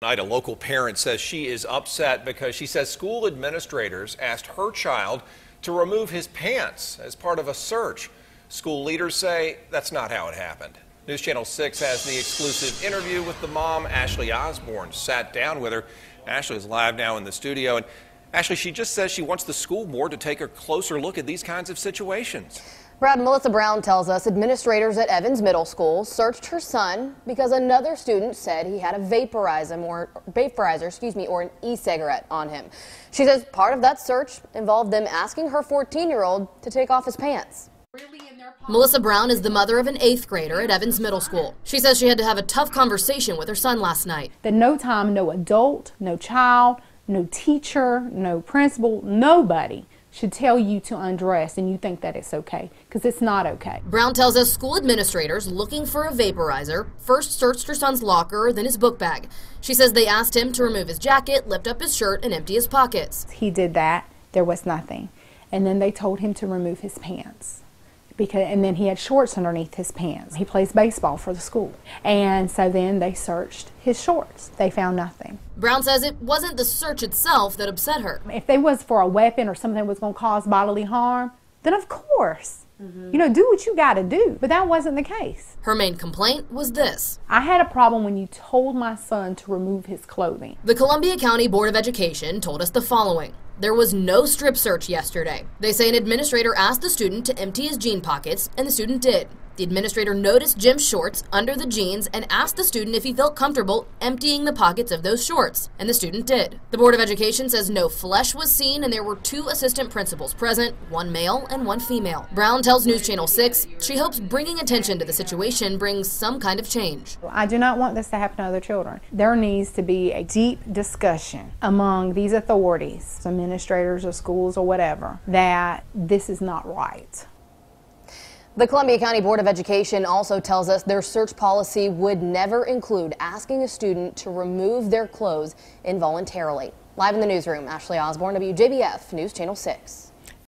Tonight, a local parent says she is upset because she says school administrators asked her child to remove his pants as part of a search. School leaders say that's not how it happened. News Channel 6 has the exclusive interview with the mom. Ashley Osborne sat down with her. Ashley is live now in the studio. And Ashley, she just says she wants the school board to take a closer look at these kinds of situations. Brad, Melissa Brown tells us administrators at Evans Middle School searched her son because another student said he had a vaporizer or an e-cigarette on him. She says part of that search involved them asking her 14-year-old to take off his pants. Melissa Brown is the mother of an 8th grader at Evans Middle School. She says she had to have a tough conversation with her son last night. That no time, no adult, no child, no teacher, no principal, nobody should tell you to undress and you think that it's okay, because it's not okay. Brown tells us school administrators looking for a vaporizer first searched her son's locker, then his book bag. She says they asked him to remove his jacket, lift up his shirt, and empty his pockets. He did that. There was nothing. And then they told him to remove his pants. And then he had shorts underneath his pants. He plays baseball for the school. And so then they searched his shorts. They found nothing. Brown says it wasn't the search itself that upset her. If they was for a weapon or something that was going to cause bodily harm, then of course, you know, do what you got to do. But that wasn't the case. Her main complaint was this. I had a problem when you told my son to remove his clothing. The Columbia County Board of Education told us the following. There was no strip search yesterday. They say an administrator asked the student to empty his jean pockets, and the student did. The administrator noticed Jim's shorts under the jeans and asked the student if he felt comfortable emptying the pockets of those shorts, and the student did. The Board of Education says no flesh was seen and there were 2 assistant principals present, 1 male and 1 female. Brown tells News Channel 6 she hopes bringing attention to the situation brings some kind of change. I do not want this to happen to other children. There needs to be a deep discussion among these authorities, administrators or schools or whatever, that this is not right. The Columbia County Board of Education also tells us their search policy would never include asking a student to remove their clothes involuntarily. Live in the newsroom, Ashley Osborne, WJBF News Channel 6.